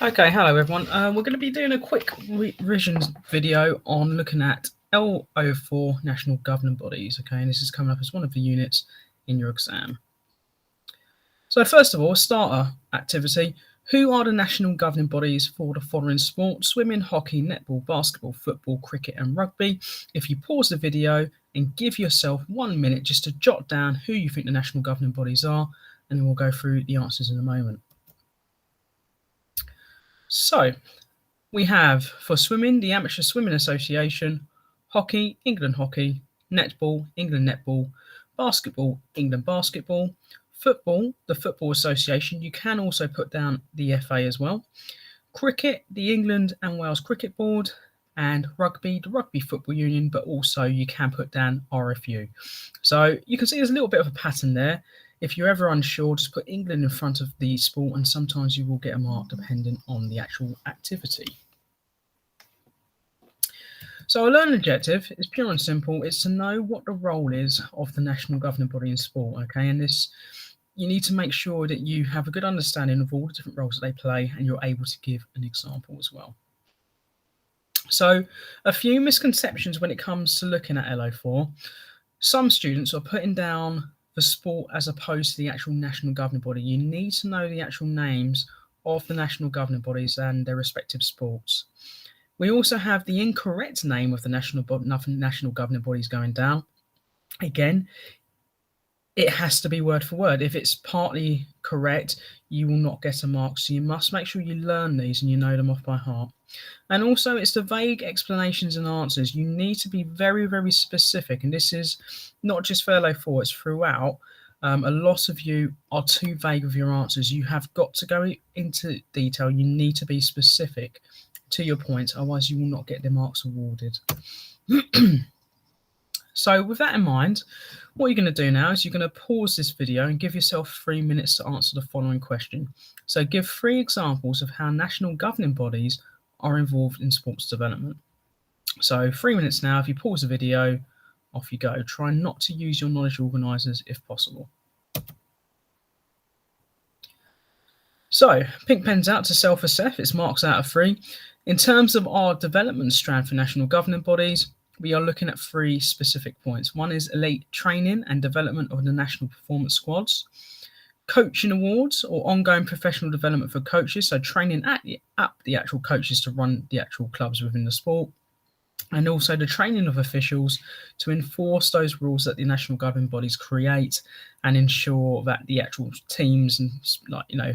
Okay, hello everyone. We're going to be doing a quick revision video on looking at LO4 national governing bodies. Okay, and this is coming up as one of the units in your exam. So first of all, starter activity. Who are the national governing bodies for the following sports? Swimming, hockey, netball, basketball, football, cricket and rugby. If you pause the video and give yourself 1 minute just to jot down who you think the national governing bodies are, and then we'll go through the answers in a moment. So we have for swimming, the Amateur Swimming Association; hockey, England Hockey; netball, England Netball; basketball, England Basketball; football, the Football Association. You can also put down the FA as well; cricket, the England and Wales Cricket Board; and rugby, the Rugby Football Union, but also you can put down RFU. So you can see there's a little bit of a pattern there. If you're ever unsure, just put England in front of the sport, and sometimes you will get a mark depending on the actual activity. So a learning objective is pure and simple. It's to know what the role is of the national governing body in sport. Okay, and this, you need to make sure that you have a good understanding of all the different roles that they play, and you're able to give an example as well. So a few misconceptions when it comes to looking at LO4. Some students are putting down the sport as opposed to the actual national governing body. You need to know the actual names of the national governing bodies and their respective sports. We also have the incorrect name of the national governing bodies going down. Again, it has to be word for word. If it's partly correct, you will not get a mark. So you must make sure you learn these and you know them off by heart. And also, it's the vague explanations and answers. You need to be very, very specific. And this is not just for LO4, it's throughout. A lot of you are too vague with your answers. You have got to go into detail. You need to be specific to your points, otherwise you will not get the marks awarded. So with that in mind, what you're going to do now is you're going to pause this video and give yourself 3 minutes to answer the following question. So give 3 examples of how national governing bodies are involved in sports development. So 3 minutes now. If you pause the video, off you go. Try not to use your knowledge organisers if possible. So pink pen's out to self-assess. It's marks out of 3. In terms of our development strand for national governing bodies, we are looking at 3 specific points. One is elite training and development of the national performance squads; coaching awards or ongoing professional development for coaches, so training up the actual coaches to run the actual clubs within the sport; and also the training of officials to enforce those rules that the national governing bodies create and ensure that the actual teams and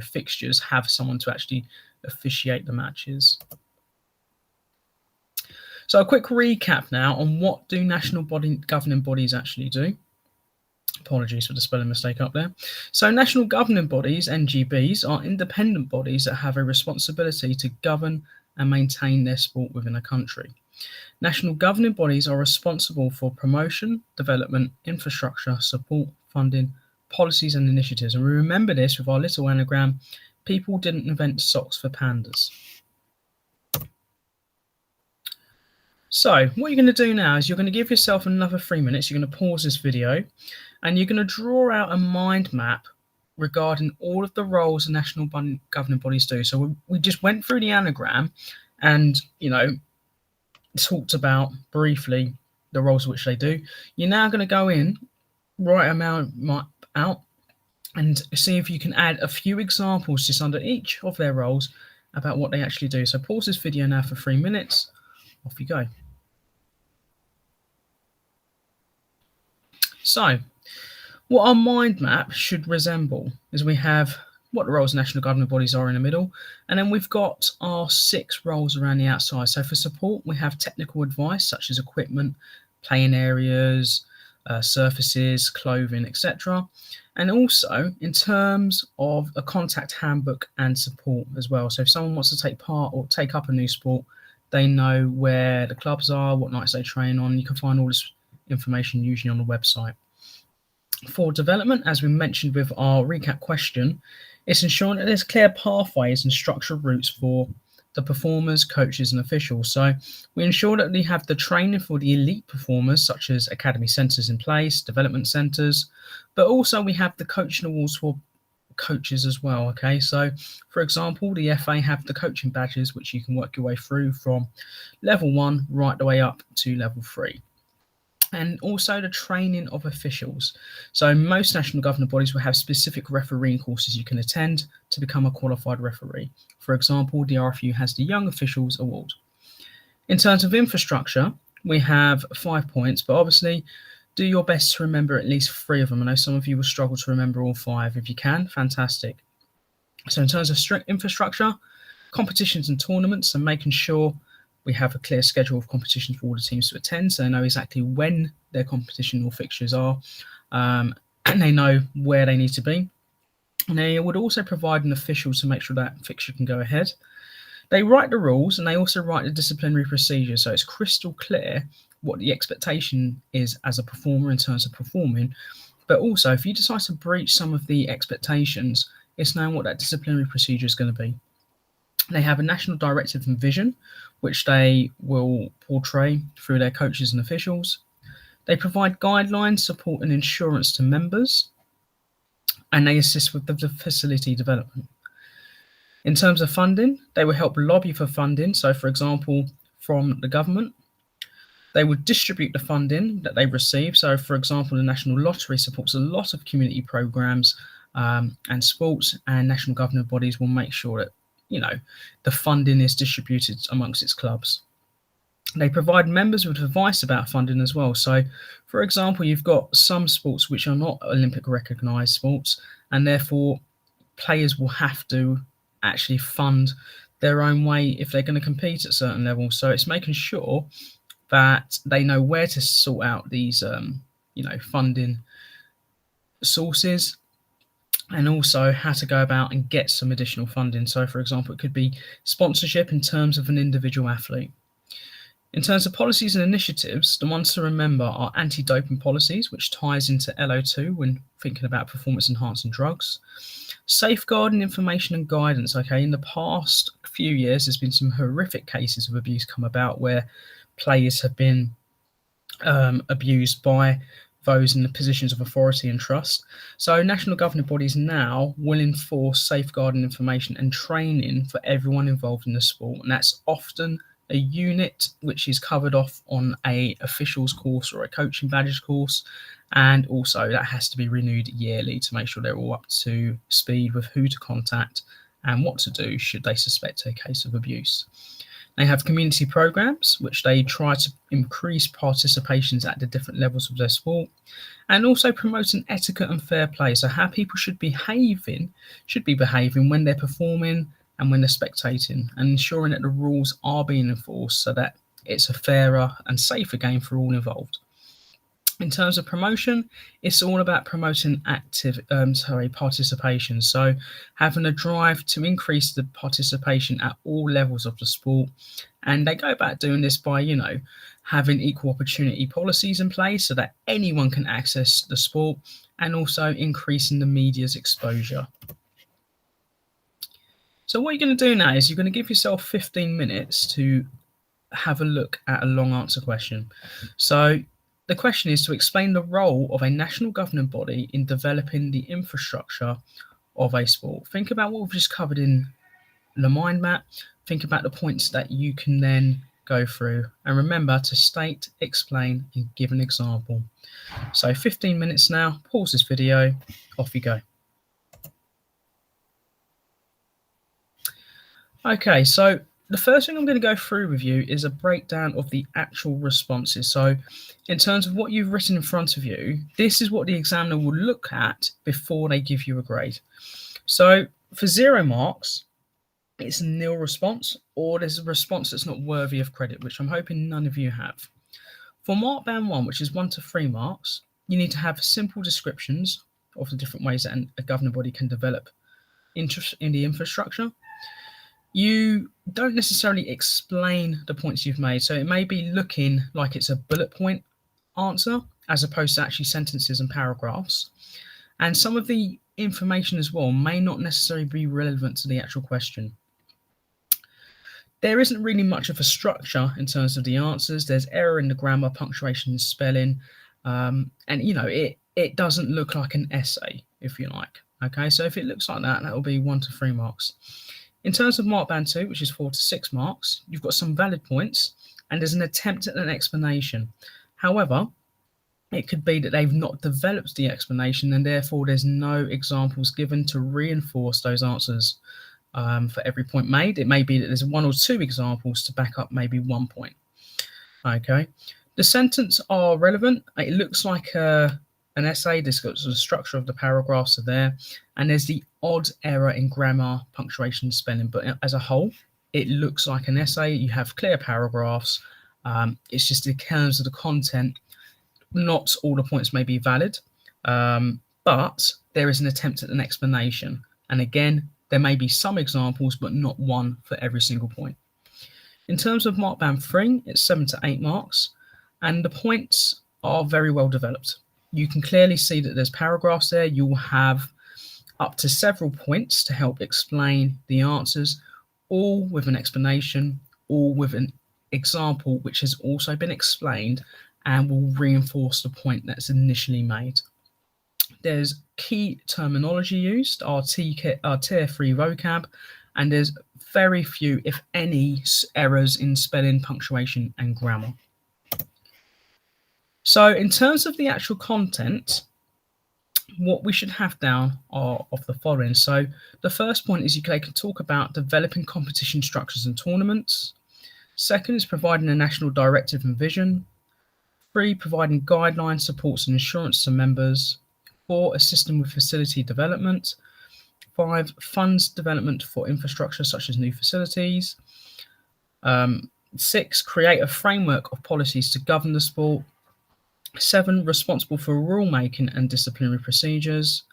fixtures have someone to actually officiate the matches. So a quick recap now on what do national governing bodies actually do. Apologies for the spelling mistake up there. So national governing bodies, NGBs, are independent bodies that have a responsibility to govern and maintain their sport within a country. National governing bodies are responsible for promotion, development, infrastructure, support, funding, policies and initiatives. And we remember this with our little anagram: people didn't invent socks for pandas. So what you're going to do now is you're going to give yourself another 3 minutes. You're going to pause this video and you're going to draw out a mind map regarding all of the roles the national governing bodies do. So we just went through the anagram and, talked about briefly the roles which they do. You're now going to go in, write a map out and see if you can add a few examples just under each of their roles about what they actually do. So pause this video now for 3 minutes. Off you go. So, what our mind map should resemble is we have what the roles of national governing bodies are in the middle, and then we've got our 6 roles around the outside. So for support, we have technical advice such as equipment, playing areas, surfaces, clothing, etc. And also in terms of a contact handbook and support as well. So if someone wants to take part or take up a new sport, they know where the clubs are, what nights they train on. You can find all this information usually on the website. For development, as we mentioned with our recap question, it's ensuring that there's clear pathways and structured routes for the performers, coaches and officials. So we ensure that we have the training for the elite performers, such as academy centres in place, development centres, but also we have the coaching awards for coaches as well. Okay, so for example, the FA have the coaching badges, which you can work your way through from level 1 right the way up to level 3. And also the training of officials. So most national governing bodies will have specific refereeing courses you can attend to become a qualified referee. For example, the RFU has the Young Officials Award. In terms of infrastructure, we have 5 points, but obviously do your best to remember at least 3 of them. I know some of you will struggle to remember all 5. If you can, fantastic. So in terms of strict infrastructure, competitions and tournaments, and making sure we have a clear schedule of competitions for all the teams to attend, so they know exactly when their competition or fixtures are, and they know where they need to be. And they would also provide an official to make sure that fixture can go ahead. They write the rules, and they also write the disciplinary procedure, so it's crystal clear what the expectation is as a performer in terms of performing. But also, if you decide to breach some of the expectations, it's knowing what that disciplinary procedure is going to be. They have a national directive and vision, which they will portray through their coaches and officials. They provide guidelines, support, and insurance to members, and they assist with the facility development. In terms of funding, they will help lobby for funding. So, for example, from the government, they would distribute the funding that they receive. So, for example, the National Lottery supports a lot of community programs and sports, and national governing bodies will make sure that the funding is distributed amongst its clubs. They provide members with advice about funding as well. So, for example, you've got some sports which are not Olympic recognised sports, and therefore players will have to actually fund their own way if they're going to compete at certain levels. So it's making sure that they know where to sort out these, funding sources, and also how to go about and get some additional funding. So, for example, it could be sponsorship in terms of an individual athlete. In terms of policies and initiatives, the ones to remember are anti-doping policies, which ties into LO2 when thinking about performance-enhancing drugs. Safeguarding information and guidance. Okay, in the past few years, there's been some horrific cases of abuse come about where players have been abused by those in the positions of authority and trust. So national governing bodies now will enforce safeguarding information and training for everyone involved in the sport, and that's often a unit which is covered off on a officials course or a coaching badges course, and also that has to be renewed yearly to make sure they're all up to speed with who to contact and what to do should they suspect a case of abuse. They have community programs which they try to increase participations at the different levels of their sport, and also promoting etiquette and fair play. So how people should be behaving when they're performing and when they're spectating, and ensuring that the rules are being enforced so that it's a fairer and safer game for all involved. In terms of promotion, it's all about promoting participation. So having a drive to increase the participation at all levels of the sport. And they go about doing this by, having equal opportunity policies in place so that anyone can access the sport, and also increasing the media's exposure. So what you're going to do now is you're going to give yourself 15 minutes to have a look at a long answer question. So the question is to explain the role of a national governing body in developing the infrastructure of a sport. Think about what we've just covered in the mind map. Think about the points that you can then go through. And remember to state, explain, and give an example. So 15 minutes now. Pause this video. Off you go. Okay, so the first thing I'm going to go through with you is a breakdown of the actual responses. So in terms of what you've written in front of you, this is what the examiner will look at before they give you a grade. So for 0 marks, it's a nil response, or there's a response that's not worthy of credit, which I'm hoping none of you have. For mark band 1, which is 1 to 3 marks, you need to have simple descriptions of the different ways that a governing body can develop interest in the infrastructure. You don't necessarily explain the points you've made, so it may be looking like it's a bullet point answer as opposed to actually sentences and paragraphs. And some of the information as well may not necessarily be relevant to the actual question. There isn't really much of a structure in terms of the answers. There's error in the grammar, punctuation, and spelling, and it doesn't look like an essay, if you like. Okay, so if it looks like that, that will be 1 to 3 marks. In terms of mark band 2, which is 4 to 6 marks, you've got some valid points and there's an attempt at an explanation. However, it could be that they've not developed the explanation and therefore there's no examples given to reinforce those answers for every point made. It may be that there's 1 or 2 examples to back up maybe 1 point. Okay, the sentence are relevant. It looks like an essay. This got the structure of the paragraphs are there, and there's the odd error in grammar, punctuation, spelling. But as a whole, it looks like an essay. You have clear paragraphs. It's just in terms of the content, not all the points may be valid, but there is an attempt at an explanation. And again, there may be some examples, but not one for every single point. In terms of mark band 3, it's 7 to 8 marks, and the points are very well developed. You can clearly see that there's paragraphs there. You will have up to several points to help explain the answers, all with an explanation, all with an example which has also been explained and will reinforce the point that's initially made. There's key terminology used, our tier 3 vocab, and there's very few, if any, errors in spelling, punctuation, and grammar. So in terms of the actual content, what we should have down are of the following. So the first point is they can talk about developing competition structures and tournaments. Second is providing a national directive and vision. 3, providing guidelines, supports, and assurance to members. 4, assisting with facility development. 5, funds development for infrastructure such as new facilities. 6, create a framework of policies to govern the sport. 7, responsible for rulemaking and disciplinary procedures.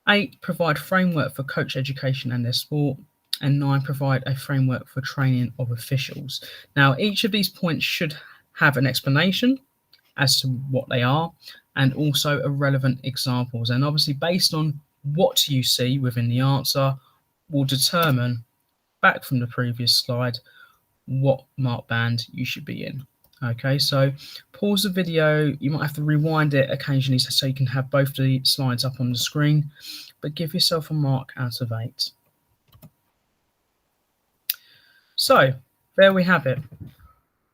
8, provide framework for coach education and their sport. And 9, provide a framework for training of officials. Now, each of these points should have an explanation as to what they are and also a relevant examples. And obviously, based on what you see within the answer, will determine, back from the previous slide, what mark band you should be in. Okay, so pause the video. You might have to rewind it occasionally so you can have both the slides up on the screen, but give yourself a mark out of 8. So there we have it.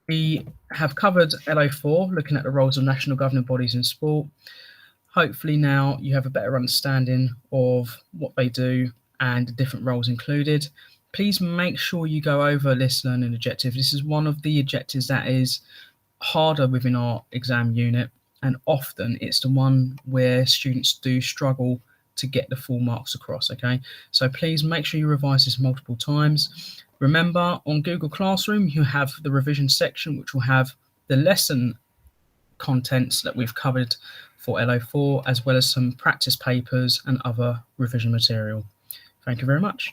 We have covered LO4, looking at the roles of national governing bodies in sport. Hopefully now you have a better understanding of what they do and the different roles included. Please make sure you go over this learning objective. This is one of the objectives that is harder within our exam unit, and often it's the one where students do struggle to get the full marks across, okay? So please make sure you revise this multiple times. Remember, on Google Classroom, you have the revision section, which will have the lesson contents that we've covered for LO4, as well as some practice papers and other revision material. Thank you very much.